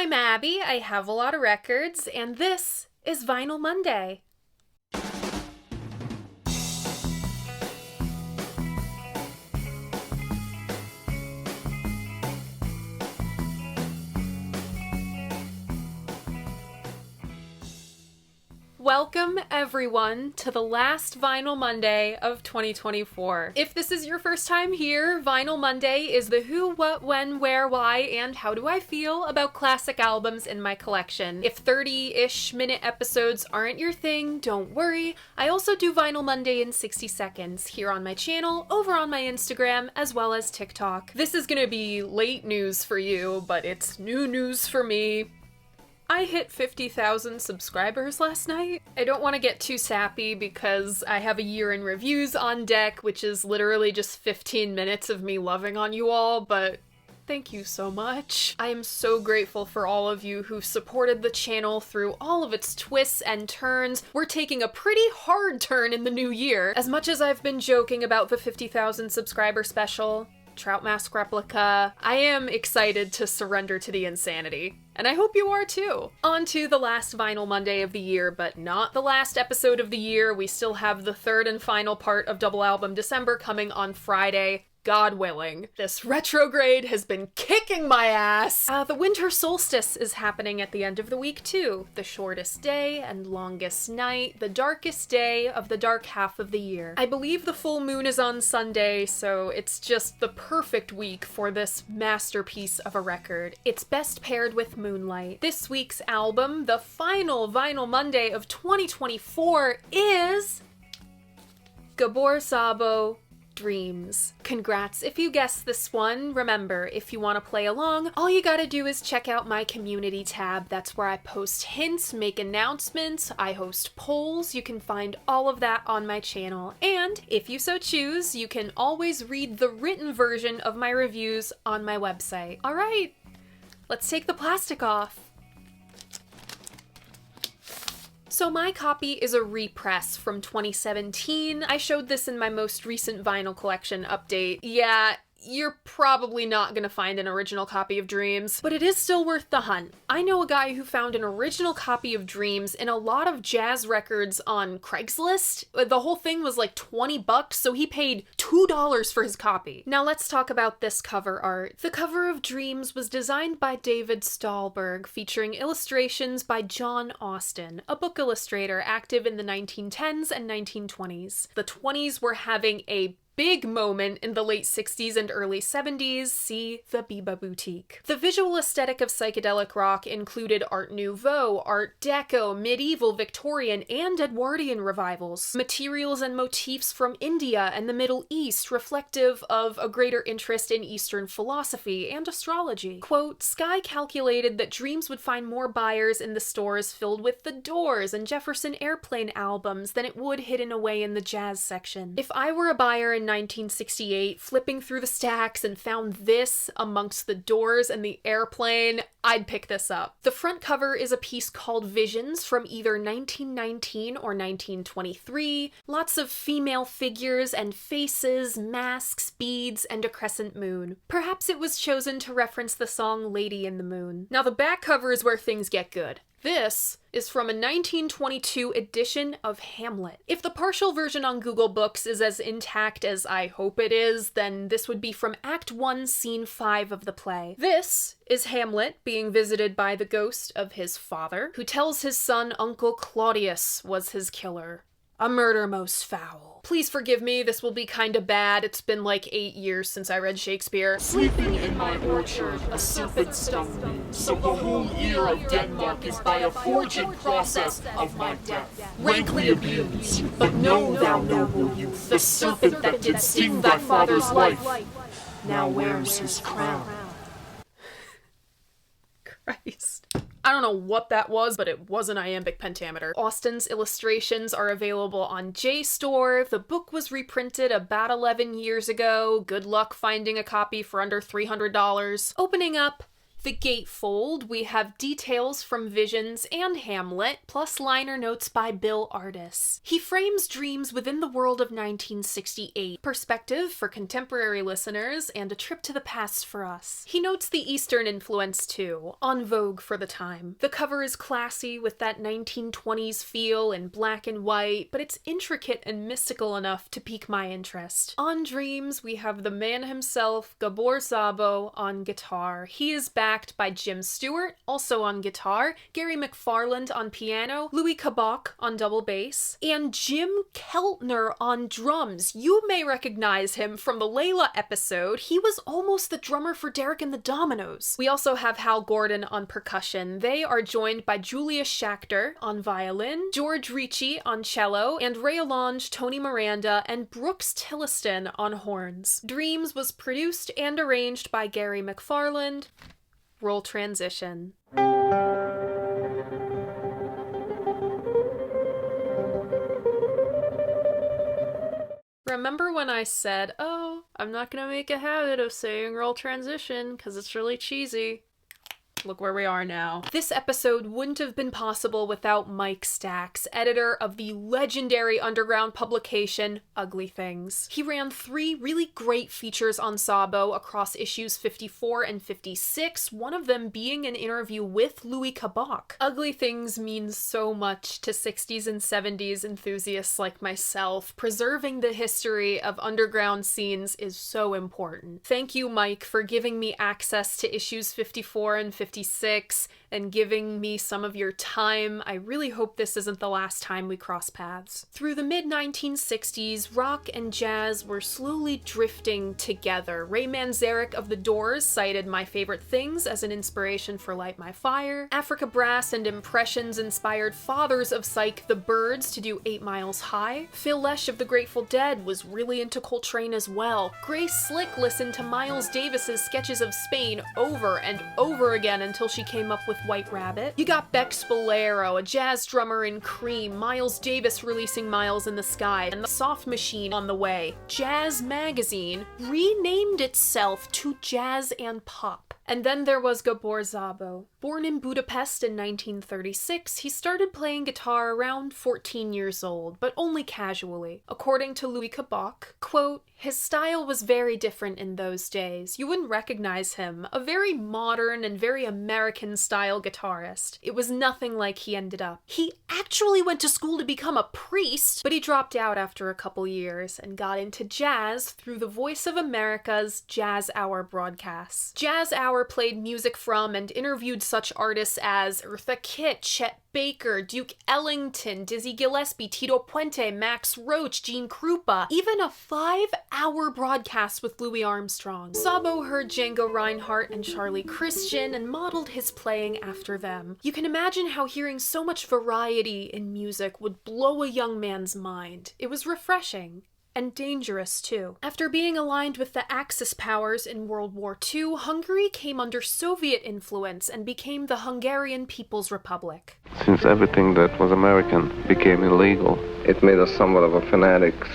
I'm Abby, I have a lot of records, and this is Vinyl Monday. Welcome, everyone, to the last Vinyl Monday of 2024. If this is your first time here, Vinyl Monday is the who, what, when, where, why, and how do I feel about classic albums in my collection. If 30-ish minute episodes aren't your thing, don't worry. I also do Vinyl Monday in 60 seconds here on my channel, over on my Instagram, as well as TikTok. This is gonna be late news for you, but it's new news for me. I hit 50,000 subscribers last night. I don't want to get too sappy because I have a year in reviews on deck, which is literally just 15 minutes of me loving on you all, but thank you so much. I am so grateful for all of you who supported the channel through all of its twists and turns. We're taking a pretty hard turn in the new year. As much as I've been joking about the 50,000 subscriber special, Trout Mask replica, I am excited to surrender to the insanity. And I hope you are too. On to the last Vinyl Monday of the year, but not the last episode of the year. We still have the third and final part of Double Album December coming on Friday. God willing. This retrograde has been kicking my ass! The winter solstice is happening at the end of the week too. The shortest day and longest night, the darkest day of the dark half of the year. I believe the full moon is on Sunday, so it's just the perfect week for this masterpiece of a record. It's best paired with moonlight. This week's album, the final Vinyl Monday of 2024, is Gabor Szabo, Dreams. Congrats if you guessed this one. Remember, if you want to play along, all you gotta do is check out my community tab. That's where I post hints, make announcements, I host polls. You can find all of that on my channel. And if you so choose, you can always read the written version of my reviews on my website. All right, let's take the plastic off. So my copy is a repress from 2017. I showed this in my most recent vinyl collection update. Yeah, you're probably not gonna find an original copy of Dreams, but it is still worth the hunt. I know a guy who found an original copy of Dreams in a lot of jazz records on Craigslist. The whole thing was like 20 bucks, so he paid $2 for his copy. Now let's talk about this cover art. The cover of Dreams was designed by David Stahlberg, featuring illustrations by John Austin, a book illustrator active in the 1910s and 1920s. The 20s were having a big moment in the late 60s and early 70s, see the Biba Boutique. The visual aesthetic of psychedelic rock included Art Nouveau, Art Deco, medieval, Victorian, and Edwardian revivals. Materials and motifs from India and the Middle East reflective of a greater interest in Eastern philosophy and astrology. Quote, Sky calculated that Dreams would find more buyers in the stores filled with the Doors and Jefferson Airplane albums than it would hidden away in the jazz section. If I were a buyer in 1968, flipping through the stacks and found this amongst the Doors and the Airplane, I'd pick this up. The front cover is a piece called Visions from either 1919 or 1923. Lots of female figures and faces, masks, beads, and a crescent moon. Perhaps it was chosen to reference the song Lady in the Moon. Now the back cover is where things get good. This is from a 1922 edition of Hamlet. If the partial version on Google Books is as intact as I hope it is, then this would be from Act 1, Scene 5 of the play. This is Hamlet being visited by the ghost of his father, who tells his son Uncle Claudius was his killer. A murder most foul. Please forgive me, this will be kinda bad. It's been like 8 years since I read Shakespeare. Sleeping in my orchard, a serpent stung me. So the whole ear of Denmark is by a forged process of my death. Rankly abused, but know thou, noble youth, the serpent that did sting thy father's life now wears his crown. Christ. I don't know what that was, but it was an iambic pentameter. Austin's illustrations are available on JSTOR. The book was reprinted about 11 years ago. Good luck finding a copy for under $300. Opening up, The gatefold, we have details from Visions and Hamlet, plus liner notes by Bill Artis. He frames dreams within the world of 1968, perspective for contemporary listeners, and a trip to the past for us. He notes the Eastern influence too, en vogue for the time. The cover is classy with that 1920s feel in black and white, but it's intricate and mystical enough to pique my interest. On Dreams, we have the man himself, Gabor Szabo, on guitar. He is backed by Jim Stewart, also on guitar, Gary McFarland on piano, Louis Kabak on double bass, and Jim Keltner on drums. You may recognize him from the Layla episode. He was almost the drummer for Derek and the Dominoes. We also have Hal Gordon on percussion. They are joined by Julia Schachter on violin, George Ricci on cello, and Ray Alonge, Tony Miranda, and Brooks Tilliston on horns. Dreams was produced and arranged by Gary McFarland. Roll transition. Remember when I said, oh, I'm not gonna make a habit of saying roll transition because it's really cheesy? Look where we are now. This episode wouldn't have been possible without Mike Stax, editor of the legendary underground publication Ugly Things. He ran 3 really great features on Szabo across issues 54 and 56, one of them being an interview with Louis Kabak. Ugly Things means so much to 60s and 70s enthusiasts like myself. Preserving the history of underground scenes is so important. Thank you, Mike, for giving me access to issues 54 and 56 and giving me some of your time. I really hope this isn't the last time we cross paths. Through the mid-1960s, rock and jazz were slowly drifting together. Ray Manzarek of The Doors cited My Favorite Things as an inspiration for Light My Fire. Africa Brass and Impressions inspired fathers of psych, The Byrds, to do 8 Miles High. Phil Lesh of The Grateful Dead was really into Coltrane as well. Grace Slick listened to Miles Davis's sketches of Spain over and over again until she came up with White Rabbit. You got Beck Spolero, a jazz drummer in Cream, Miles Davis releasing Miles in the Sky, and the Soft Machine on the way. Jazz Magazine renamed itself to Jazz and Pop. And then there was Gabor Szabo. Born in Budapest in 1936, he started playing guitar around 14 years old, but only casually. According to Louis Kabak, quote, his style was very different in those days. You wouldn't recognize him. A very modern and very American-style guitarist. It was nothing like he ended up. He actually went to school to become a priest, but he dropped out after a couple years and got into jazz through the Voice of America's Jazz Hour broadcasts. Jazz Hour played music from and interviewed such artists as Eartha Kitt, Chet Baker, Duke Ellington, Dizzy Gillespie, Tito Puente, Max Roach, Gene Krupa, even a 5-hour broadcast with Louis Armstrong. Szabo heard Django Reinhardt and Charlie Christian and modeled his playing after them. You can imagine how hearing so much variety in music would blow a young man's mind. It was refreshing. And dangerous, too. After being aligned with the Axis powers in World War II, Hungary came under Soviet influence and became the Hungarian People's Republic. Since everything that was American became illegal, it made us somewhat of a fanatics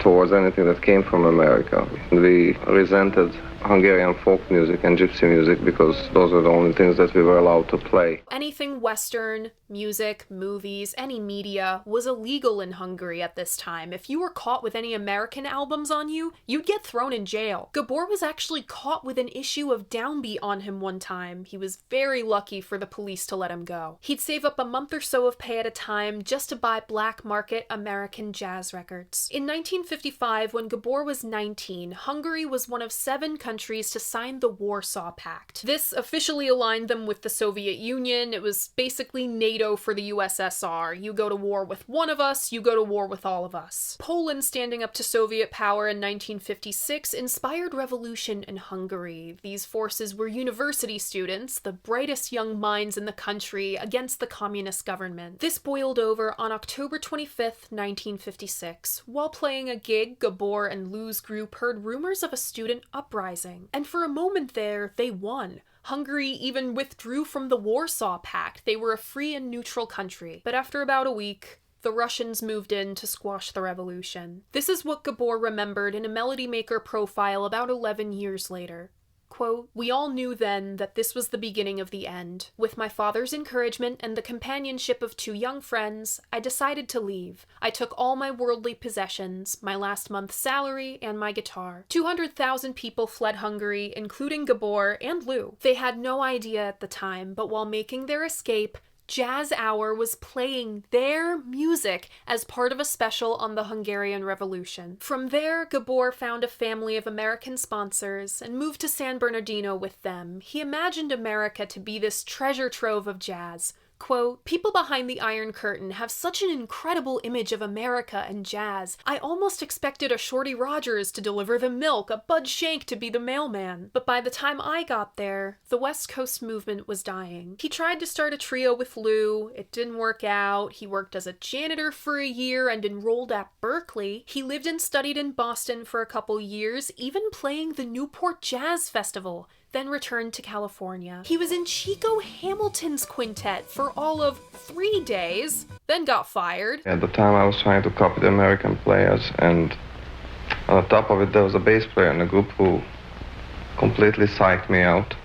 towards anything that came from America. We resented Hungarian folk music and gypsy music because those were the only things that we were allowed to play. Anything Western, music, movies, any media was illegal in Hungary at this time. If you were caught with any American albums on you, you'd get thrown in jail. Gabor was actually caught with an issue of Downbeat on him one time. He was very lucky for the police to let him go. He'd save up a month or so of pay at a time just to buy black market American jazz records. In 1955, when Gabor was 19, Hungary was one of 7 countries to sign the Warsaw Pact. This officially aligned them with the Soviet Union. It was basically NATO for the USSR. You go to war with one of us, you go to war with all of us. Poland standing up to Soviet power in 1956 inspired revolution in Hungary. These forces were university students, the brightest young minds in the country, against the communist government. This boiled over on October 25th, 1956. While playing a gig, Gabor and Lou's group heard rumors of a student uprising. And for a moment there, they won. Hungary even withdrew from the Warsaw Pact. They were a free and neutral country. But after about a week, the Russians moved in to squash the revolution. This is what Gabor remembered in a Melody Maker profile about 11 years later. Quote, "We all knew then that this was the beginning of the end. With my father's encouragement and the companionship of 2 young friends, I decided to leave. I took all my worldly possessions, my last month's salary, and my guitar. 200,000 people fled Hungary, including Gabor and Lou. They had no idea at the time, but while making their escape, Jazz Hour was playing their music as part of a special on the Hungarian Revolution. From there, Gabor found a family of American sponsors and moved to San Bernardino with them. He imagined America to be this treasure trove of jazz. Quote, "People behind the Iron Curtain have such an incredible image of America and jazz. I almost expected a Shorty Rogers to deliver the milk, a Bud Shank to be the mailman. But by the time I got there, the West Coast movement was dying. He tried to start a trio with Lou. It didn't work out. He worked as a janitor for a year and enrolled at Berkeley. He lived and studied in Boston for a couple years, even playing the Newport Jazz Festival, then returned to California. He was in Chico Hamilton's quintet for all of 3 days, then got fired. At the time I was trying to copy the American players, and on the top of it there was a bass player in the group who completely psyched me out.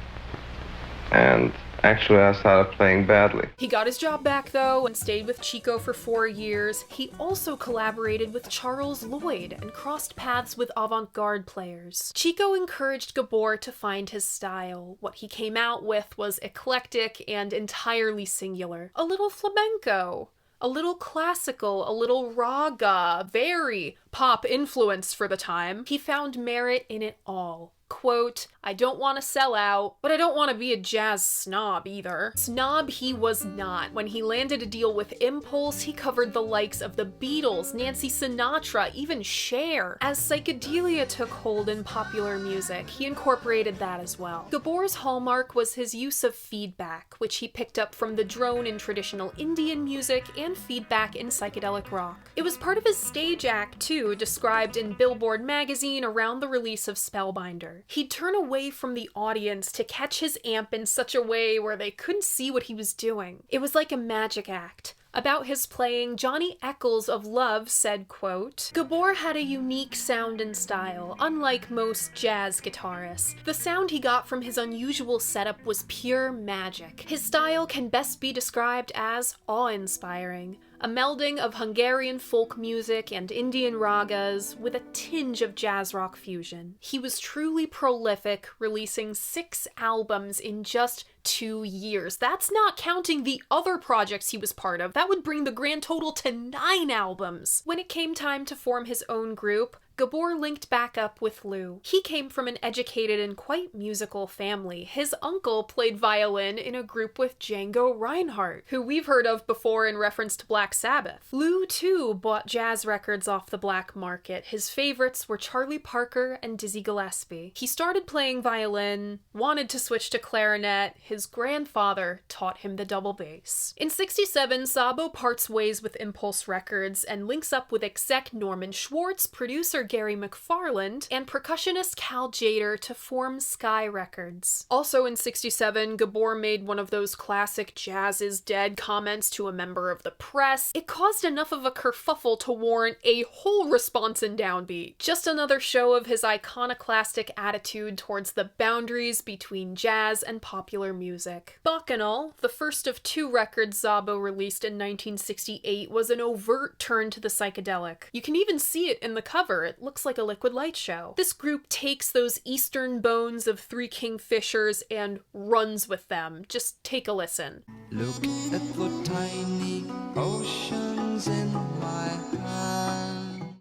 And actually I started playing badly. He got his job back though and stayed with Chico for 4 years. He also collaborated with Charles Lloyd and crossed paths with avant-garde players. Chico encouraged Gabor to find his style. What he came out with was eclectic and entirely singular. A little flamenco, a little classical, a little raga, very pop influence for the time. He found merit in it all. Quote, "I don't want to sell out, but I don't want to be a jazz snob either." Snob he was not. When he landed a deal with Impulse, he covered the likes of the Beatles, Nancy Sinatra, even Cher. As psychedelia took hold in popular music, he incorporated that as well. Gabor's hallmark was his use of feedback, which he picked up from the drone in traditional Indian music and feedback in psychedelic rock. It was part of his stage act, too, described in Billboard magazine around the release of Spellbinder. He'd turn away from the audience to catch his amp in such a way where they couldn't see what he was doing. It was like a magic act. About his playing, Johnny Eccles of Love said, quote, "Gabor had a unique sound and style, unlike most jazz guitarists. The sound he got from his unusual setup was pure magic. His style can best be described as awe-inspiring. A melding of Hungarian folk music and Indian ragas with a tinge of jazz rock fusion. He was truly prolific, releasing 6 albums in just 2 years. That's not counting the other projects he was part of. That would bring the grand total to 9 albums. When it came time to form his own group, Gabor linked back up with Lou. He came from an educated and quite musical family. His uncle played violin in a group with Django Reinhardt, who we've heard of before in reference to Black Sabbath. Lou, too, bought jazz records off the black market. His favorites were Charlie Parker and Dizzy Gillespie. He started playing violin, wanted to switch to clarinet. His grandfather taught him the double bass. In '67, Szabo parts ways with Impulse Records and links up with exec Norman Schwartz, producer Gary McFarland, and percussionist Cal Jader to form Sky Records. Also in '67, Gabor made one of those classic "jazz is dead" comments to a member of the press. It caused enough of a kerfuffle to warrant a whole response in Downbeat. Just another show of his iconoclastic attitude towards the boundaries between jazz and popular music. Bacchanal, the first of 2 records Szabo released in 1968, was an overt turn to the psychedelic. You can even see it in the cover. It looks like a liquid light show. This group takes those eastern bones of 3 kingfishers and runs with them. Just take a listen. Look at the tiny oceans in my hand.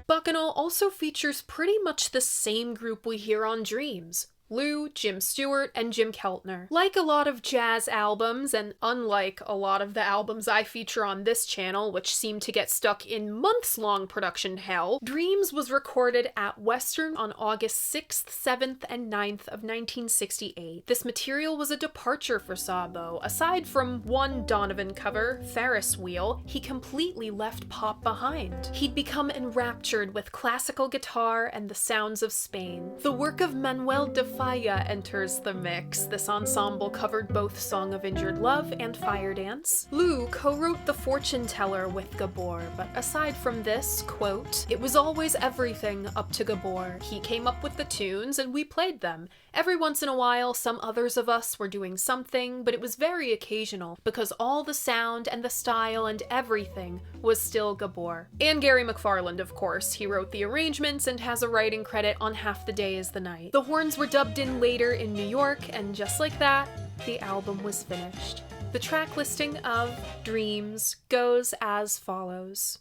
Bacchanal also features pretty much the same group we hear on Dreams. Lou, Jim Stewart, and Jim Keltner. Like a lot of jazz albums, and unlike a lot of the albums I feature on this channel, which seem to get stuck in months-long production hell, Dreams was recorded at Western on August 6th, 7th, and 9th of 1968. This material was a departure for Szabo. Aside from one Donovan cover, Ferris Wheel, he completely left pop behind. He'd become enraptured with classical guitar and the sounds of Spain. The work of Manuel de Faya enters the mix. This ensemble covered both Song of Injured Love and Fire Dance. Lou co-wrote The Fortune Teller with Gabor, but aside from this, quote, "It was always everything up to Gabor. He came up with the tunes and we played them. Every once in a while, some others of us were doing something, but it was very occasional, because all the sound and the style and everything was still Gabor." And Gary McFarland, of course. He wrote the arrangements and has a writing credit on Half the Day Is the Night. The horns were dubbed in later in New York, and just like that, the album was finished. The track listing of Dreams goes as follows.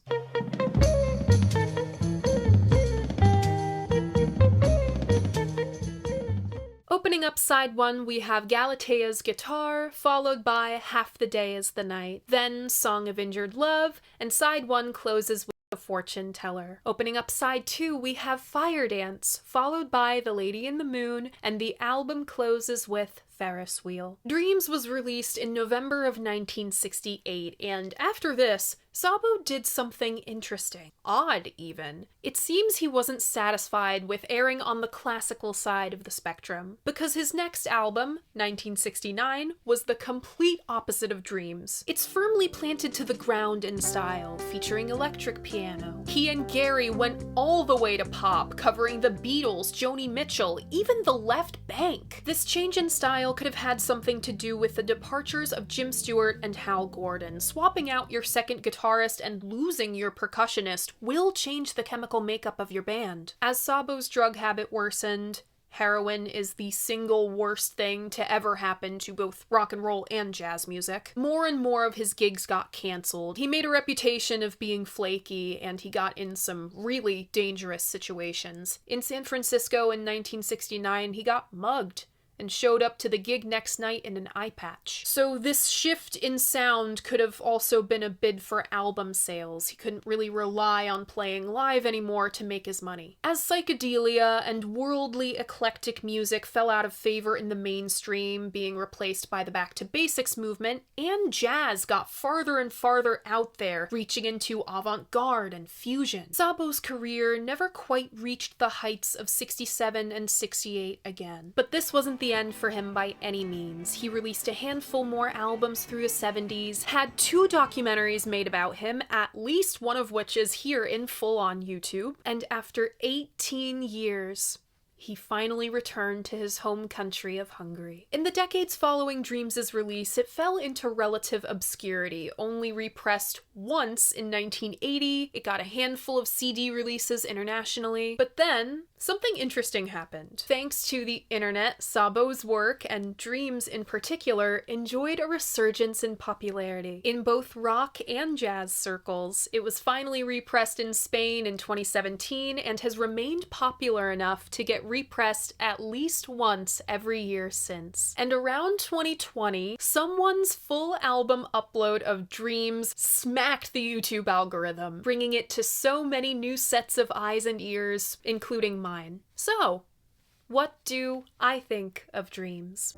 Opening up side 1, we have Galatea's guitar, followed by Half the Day Is the Night, then Song of Injured Love, and side 1 closes with The Fortune Teller. Opening up side 2, we have Fire Dance, followed by The Lady in the Moon, and the album closes with Ferris Wheel. Dreams was released in November of 1968, and after this, Szabo did something interesting. Odd, even. It seems he wasn't satisfied with erring on the classical side of the spectrum, because his next album, 1969, was the complete opposite of Dreams. It's firmly planted to the ground in style, featuring electric piano. He and Gary went all the way to pop, covering the Beatles, Joni Mitchell, even the Left Bank. This change in style could have had something to do with the departures of Jim Stewart and Hal Gordon. Swapping out your second guitarist and losing your percussionist will change the chemical makeup of your band. As Szabo's drug habit worsened, heroin is the single worst thing to ever happen to both rock and roll and jazz music. More and more of his gigs got cancelled. He made a reputation of being flaky, and he got in some really dangerous situations. In San Francisco in 1969, he got mugged and showed up to the gig next night in an eye patch. So this shift in sound could have also been a bid for album sales. He couldn't really rely on playing live anymore to make his money. As psychedelia and worldly eclectic music fell out of favor in the mainstream, being replaced by the Back to Basics movement, and jazz got farther and farther out there, reaching into avant-garde and fusion, Szabo's career never quite reached the heights of 67 and 68 again. But this wasn't the end for him by any means. He released a handful more albums through the 70s, had 2 documentaries made about him, at least one of which is here in full on YouTube, and after 18 years, he finally returned to his home country of Hungary. In the decades following Dreams' release, it fell into relative obscurity, only repressed once in 1980. It got a handful of CD releases internationally, but then something interesting happened. Thanks to the internet, Szabo's work, and Dreams in particular, enjoyed a resurgence in popularity. In both rock and jazz circles, it was finally repressed in Spain in 2017 and has remained popular enough to get repressed at least once every year since. And around 2020, someone's full album upload of Dreams smacked the YouTube algorithm, bringing it to so many new sets of eyes and ears, including mine. So, what do I think of Dreams?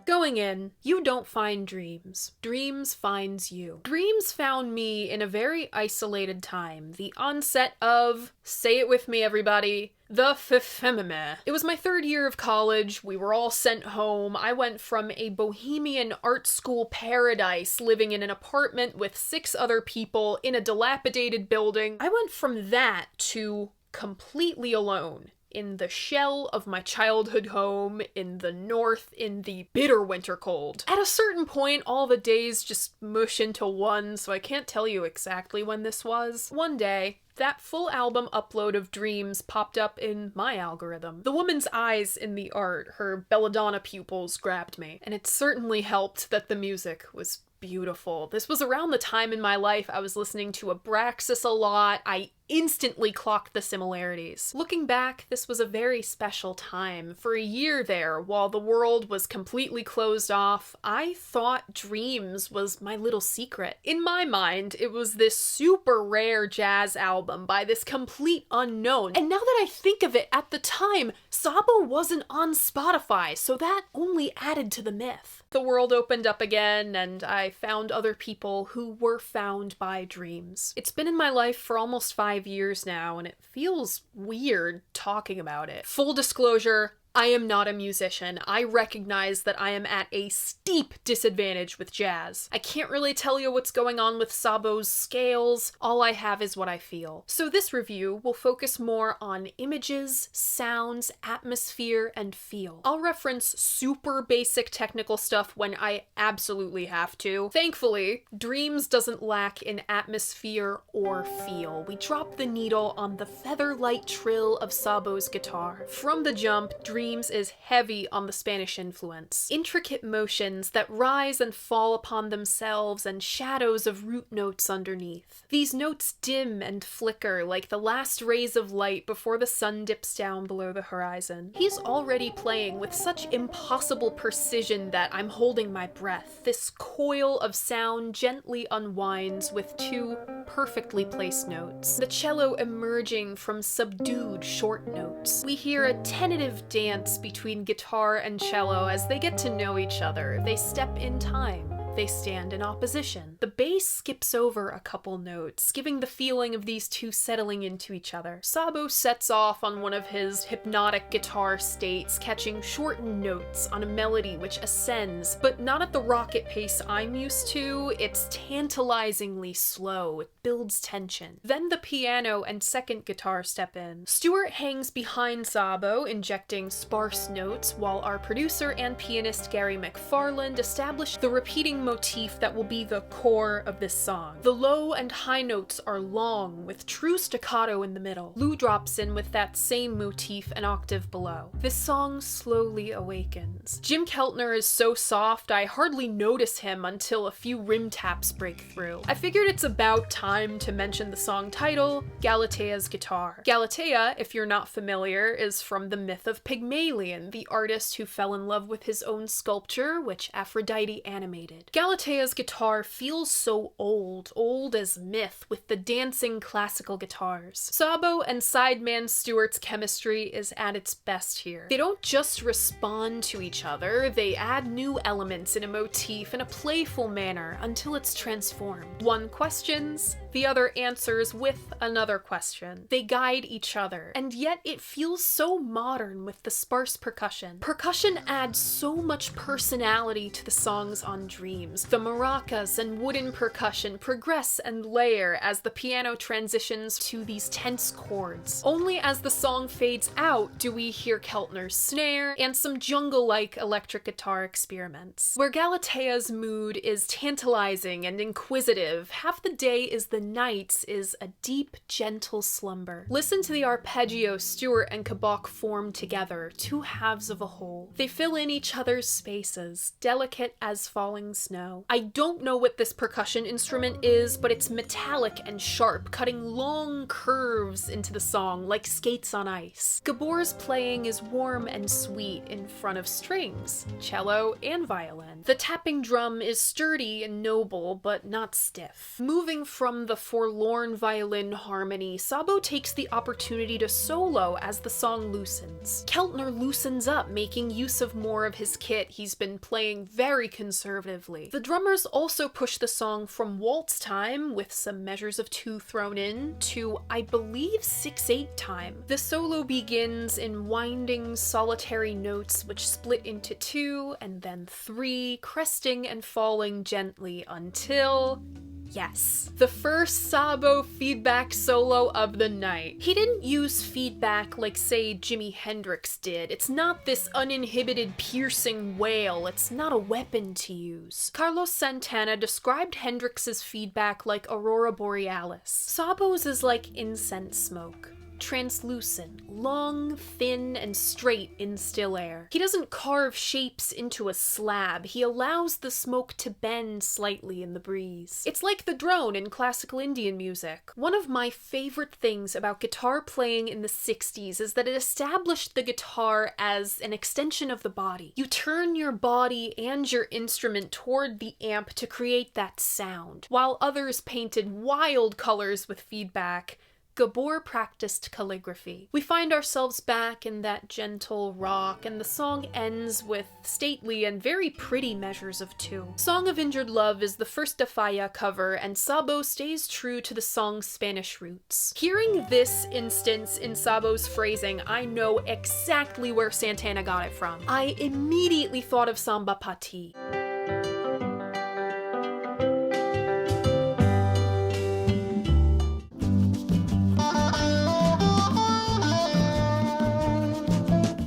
Going in, you don't find Dreams. Dreams finds you. Dreams found me in a very isolated time, the onset of, say it with me everybody, the Fefemime. It was my 3rd year of college, we were all sent home. I went from a bohemian art school paradise living in an apartment with 6 other people in a dilapidated building. I went from that to completely alone in the shell of my childhood home in the north in the bitter winter cold. At a certain point, all the days just mush into one, so I can't tell you exactly when this was. One day, that full album upload of Dreams popped up in my algorithm. The woman's eyes in the art, her belladonna pupils, grabbed me, and it certainly helped that the music was beautiful. This was around the time in my life I was listening to Abraxas a lot. I instantly clocked the similarities. Looking back, this was a very special time. For a year there, while the world was completely closed off, I thought Dreams was my little secret. In my mind, it was this super rare jazz album by this complete unknown. And now that I think of it, at the time, Szabo wasn't on Spotify, so that only added to the myth. The world opened up again, and I found other people who were found by Dreams. It's been in my life for almost 5 years now, and it feels weird talking about it. Full disclosure, I am not a musician. I recognize that I am at a steep disadvantage with jazz. I can't really tell you what's going on with Szabo's scales. All I have is what I feel. So this review will focus more on images, sounds, atmosphere, and feel. I'll reference super basic technical stuff when I absolutely have to. Thankfully, Dreams doesn't lack in atmosphere or feel. We drop the needle on the feather-light trill of Szabo's guitar. From the jump, Dreams is heavy on the Spanish influence. Intricate motions that rise and fall upon themselves and shadows of root notes underneath. These notes dim and flicker like the last rays of light before the sun dips down below the horizon. He's already playing with such impossible precision that I'm holding my breath. This coil of sound gently unwinds with 2 perfectly placed notes. The cello emerging from subdued short notes. We hear a tentative dance between guitar and cello as they get to know each other. They step in time. They stand in opposition. The bass skips over a couple notes, giving the feeling of these two settling into each other. Szabo sets off on one of his hypnotic guitar states, catching shortened notes on a melody which ascends, but not at the rocket pace I'm used to. It's tantalizingly slow. It builds tension. Then the piano and second guitar step in. Stewart hangs behind Szabo, injecting sparse notes, while our producer and pianist Gary McFarland establish the repeating motif that will be the core of this song. The low and high notes are long, with true staccato in the middle. Lou drops in with that same motif an octave below. This song slowly awakens. Jim Keltner is so soft I hardly notice him until a few rim taps break through. I figured it's about time to mention the song title, Galatea's Guitar. Galatea, if you're not familiar, is from the myth of Pygmalion, the artist who fell in love with his own sculpture, which Aphrodite animated. Galatea's guitar feels so old as myth, with the dancing classical guitars. Szabo and sideman Stewart's chemistry is at its best here. They don't just respond to each other, they add new elements in a motif in a playful manner until it's transformed. One questions, the other answers with another question. They guide each other, and yet it feels so modern with the sparse percussion. Percussion adds so much personality to the songs on Dreams. The maracas and wooden percussion progress and layer as the piano transitions to these tense chords. Only as the song fades out do we hear Keltner's snare and some jungle-like electric guitar experiments. Where Galatea's mood is tantalizing and inquisitive, half the day is the night is a deep, gentle slumber. Listen to the arpeggio Stewart and Kabak form together, 2 halves of a whole. They fill in each other's spaces, delicate as falling snow. I don't know what this percussion instrument is, but it's metallic and sharp, cutting long curves into the song like skates on ice. Gabor's playing is warm and sweet in front of strings, cello, and violin. The tapping drum is sturdy and noble, but not stiff. Moving from the forlorn violin harmony, Szabo takes the opportunity to solo as the song loosens. Keltner loosens up, making use of more of his kit he's been playing very conservatively. The drummers also push the song from waltz time, with some measures of 2 thrown in, to, I believe, 6/8 time. The solo begins in winding, solitary notes which split into 2 and then 3, cresting and falling gently until... Yes, the first Szabo feedback solo of the night. He didn't use feedback like, say, Jimi Hendrix did. It's not this uninhibited piercing wail. It's not a weapon to use. Carlos Santana described Hendrix's feedback like Aurora Borealis. Szabo's is like incense smoke. translucent, long, thin, and straight in still air. He doesn't carve shapes into a slab, he allows the smoke to bend slightly in the breeze. It's like the drone in classical Indian music. One of my favorite things about guitar playing in the 60s is that it established the guitar as an extension of the body. You turn your body and your instrument toward the amp to create that sound. While others painted wild colors with feedback, Gabor practiced calligraphy. We find ourselves back in that gentle rock, and the song ends with stately and very pretty measures of 2. Song of Injured Love is the first Dafaya cover, and Szabo stays true to the song's Spanish roots. Hearing this instance in Szabo's phrasing, I know exactly where Santana got it from. I immediately thought of Samba Pati.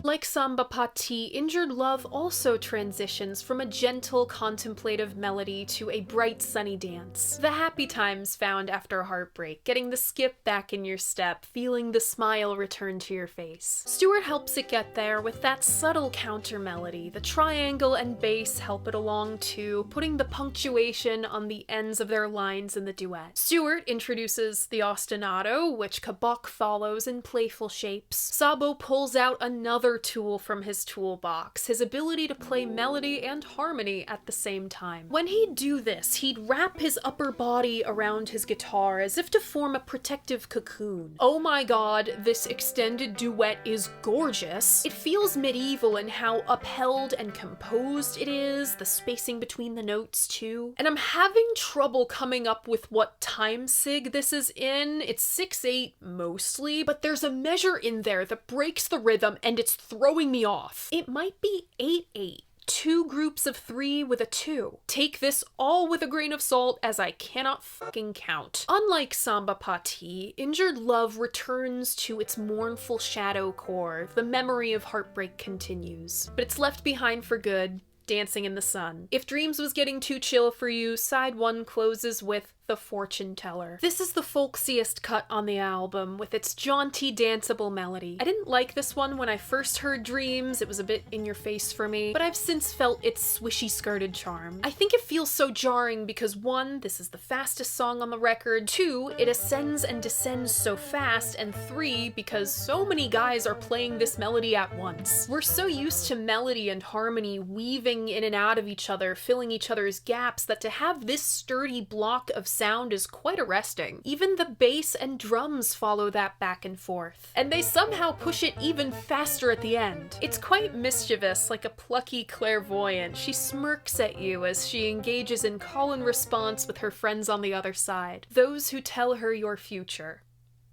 Like Samba Pati, Injured Love also transitions from a gentle, contemplative melody to a bright, sunny dance. The happy times found after a heartbreak, getting the skip back in your step, feeling the smile return to your face. Stewart helps it get there with that subtle counter melody. The triangle and bass help it along too, putting the punctuation on the ends of their lines in the duet. Stewart introduces the ostinato, which Kabak follows in playful shapes. Szabo pulls out another tool from his toolbox, his ability to play melody and harmony at the same time. When he'd do this, he'd wrap his upper body around his guitar as if to form a protective cocoon. Oh my god, this extended duet is gorgeous. It feels medieval in how upheld and composed it is, the spacing between the notes too. And I'm having trouble coming up with what time sig this is in. It's 6/8 mostly, but there's a measure in there that breaks the rhythm and it's throwing me off. It might be 8/8. 2 groups of 3 with a 2. Take this all with a grain of salt, as I cannot fucking count. Unlike Samba Pati, Injured Love returns to its mournful shadow core. The memory of heartbreak continues, but it's left behind for good, dancing in the sun. If Dreams was getting too chill for you, side 1 closes with The Fortune Teller. This is the folksiest cut on the album, with its jaunty, danceable melody. I didn't like this one when I first heard Dreams, it was a bit in your face for me, but I've since felt its swishy skirted charm. I think it feels so jarring because 1, this is the fastest song on the record, 2, it ascends and descends so fast, and 3, because so many guys are playing this melody at once. We're so used to melody and harmony weaving in and out of each other, filling each other's gaps, that to have this sturdy block of sound is quite arresting. Even the bass and drums follow that back and forth, and they somehow push it even faster at the end. It's quite mischievous, like a plucky clairvoyant. She smirks at you as she engages in call and response with her friends on the other side, those who tell her your future.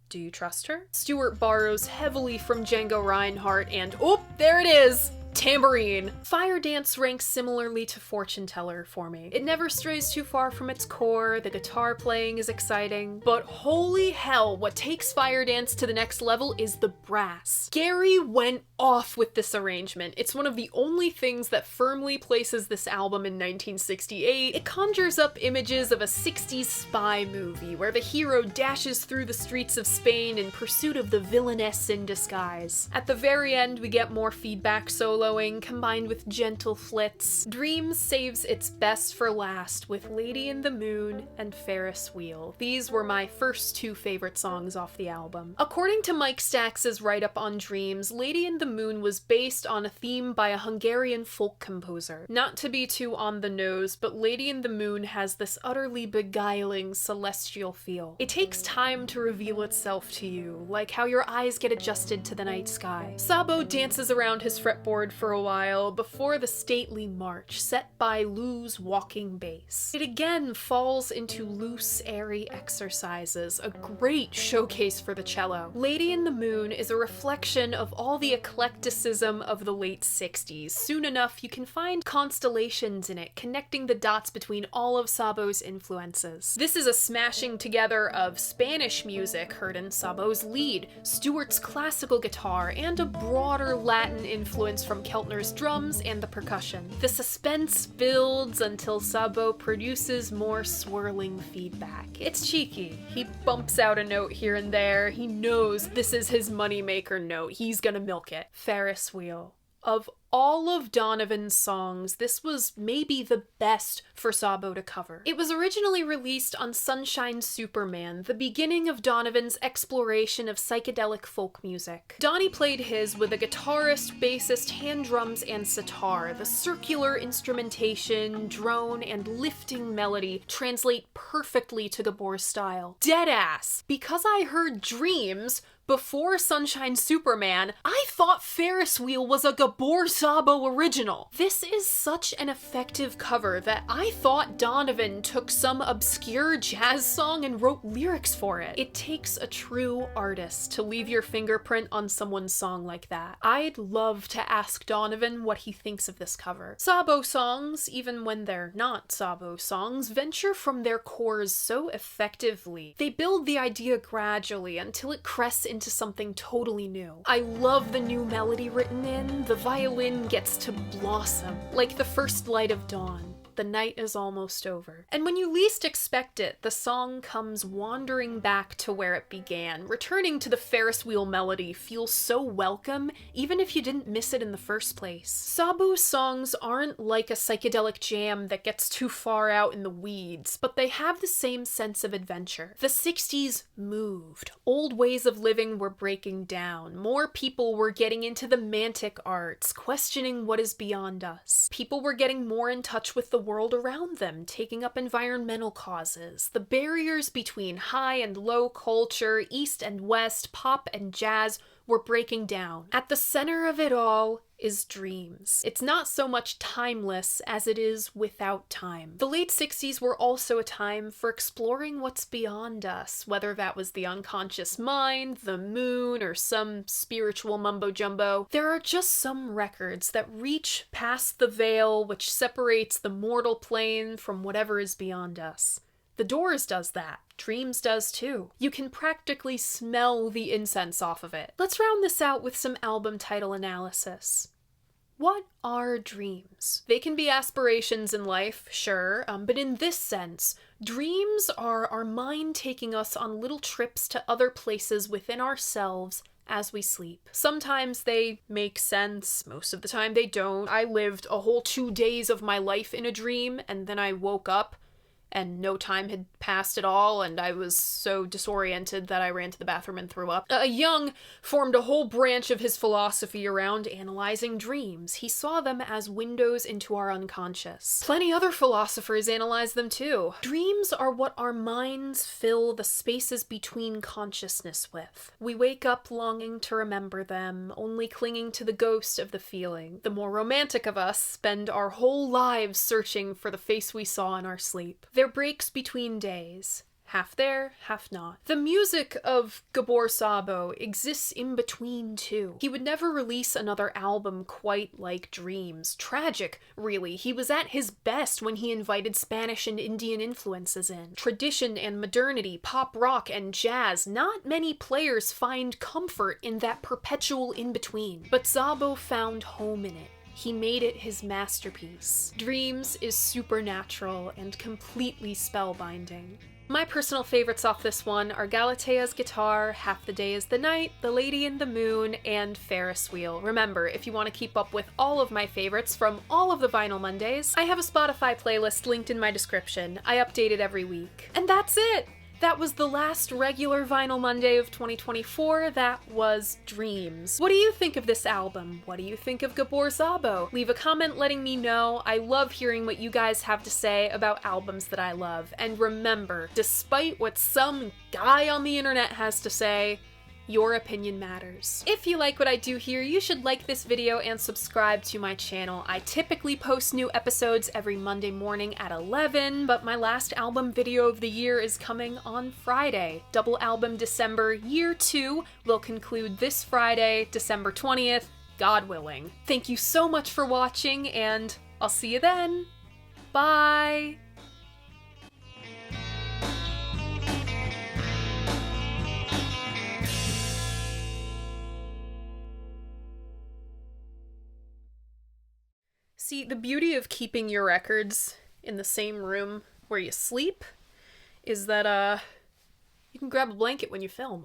Do you trust her? Stewart borrows heavily from Django Reinhardt and, oh, there it is! Tambourine. Fire Dance ranks similarly to Fortune Teller for me. It never strays too far from its core, the guitar playing is exciting, but holy hell, what takes Fire Dance to the next level is the brass. Gary went off with this arrangement. It's one of the only things that firmly places this album in 1968. It conjures up images of a 60s spy movie where the hero dashes through the streets of Spain in pursuit of the villainess in disguise. At the very end, we get more feedback solo combined with gentle flits. Dreams saves its best for last with Lady in the Moon and Ferris Wheel. These were my first 2 favorite songs off the album. According to Mike Stax's write-up on Dreams, Lady in the Moon was based on a theme by a Hungarian folk composer. Not to be too on the nose, but Lady in the Moon has this utterly beguiling celestial feel. It takes time to reveal itself to you, like how your eyes get adjusted to the night sky. Szabo dances around his fretboard for a while before the stately march set by Lou's walking bass. It again falls into loose, airy exercises, a great showcase for the cello. Lady in the Moon is a reflection of all the acclaim eclecticism of the late 60s. Soon enough, you can find constellations in it, connecting the dots between all of Szabo's influences. This is a smashing together of Spanish music heard in Szabo's lead, Stewart's classical guitar, and a broader Latin influence from Keltner's drums and the percussion. The suspense builds until Szabo produces more swirling feedback. It's cheeky. He bumps out a note here and there. He knows this is his moneymaker note. He's gonna milk it. Ferris wheel. Of all of Donovan's songs, this was maybe the best for Szabo to cover. It was originally released on Sunshine Superman, the beginning of Donovan's exploration of psychedelic folk music. Donnie played his with a guitarist, bassist, hand drums, and sitar. The circular instrumentation, drone, and lifting melody translate perfectly to Gabor's style. Deadass! Because I heard Dreams before Sunshine Superman, I thought Ferris Wheel was a Gabor Szabo original. This is such an effective cover that I thought Donovan took some obscure jazz song and wrote lyrics for it. It takes a true artist to leave your fingerprint on someone's song like that. I'd love to ask Donovan what he thinks of this cover. Szabo songs, even when they're not Szabo songs, venture from their cores so effectively. They build the idea gradually until it crests into something totally new. I love the new melody written in. The violin gets to blossom, like the first light of dawn. The night is almost over. And when you least expect it, the song comes wandering back to where it began. Returning to the Ferris wheel melody feels so welcome, even if you didn't miss it in the first place. Szabo's songs aren't like a psychedelic jam that gets too far out in the weeds, but they have the same sense of adventure. The 60s moved. Old ways of living were breaking down. More people were getting into the mantic arts, questioning what is beyond us. People were getting more in touch with the world around them, taking up environmental causes. The barriers between high and low culture, east and west, pop and jazz were breaking down. At the center of it all is Dreams. It's not so much timeless as it is without time. The late 60s were also a time for exploring what's beyond us, whether that was the unconscious mind, the moon, or some spiritual mumbo-jumbo. There are just some records that reach past the veil which separates the mortal plane from whatever is beyond us. The Doors does that. Dreams does too. You can practically smell the incense off of it. Let's round this out with some album title analysis. What are dreams? They can be aspirations in life, sure, but in this sense, dreams are our mind taking us on little trips to other places within ourselves as we sleep. Sometimes they make sense, most of the time they don't. I lived a whole 2 days of my life in a dream, and then I woke up and no time had passed at all, and I was so disoriented that I ran to the bathroom and threw up. Jung formed a whole branch of his philosophy around analyzing dreams. He saw them as windows into our unconscious. Plenty other philosophers analyze them too. Dreams are what our minds fill the spaces between consciousness with. We wake up longing to remember them, only clinging to the ghost of the feeling. The more romantic of us spend our whole lives searching for the face we saw in our sleep. There are breaks between days. Half there, half not. The music of Gabor Szabo exists in between too. He would never release another album quite like Dreams. Tragic, really. He was at his best when he invited Spanish and Indian influences in. Tradition and modernity, pop rock and jazz. Not many players find comfort in that perpetual in-between. But Szabo found home in it. He made it his masterpiece. Dreams is supernatural and completely spellbinding. My personal favorites off this one are Galatea's guitar, Half the Day is the Night, The Lady in the Moon, and Ferris Wheel. Remember, if you want to keep up with all of my favorites from all of the Vinyl Mondays, I have a Spotify playlist linked in my description. I update it every week. And that's it! That was the last regular Vinyl Monday of 2024. That was Dreams. What do you think of this album? What do you think of Gabor Szabo? Leave a comment letting me know. I love hearing what you guys have to say about albums that I love. And remember, despite what some guy on the internet has to say, your opinion matters. If you like what I do here, you should like this video and subscribe to my channel. I typically post new episodes every Monday morning at 11, but my last album video of the year is coming on Friday. Double Album December Year 2 will conclude this Friday, December 20th. God willing. Thank you so much for watching, and I'll see you then. Bye! See, the beauty of keeping your records in the same room where you sleep is that, you can grab a blanket when you film.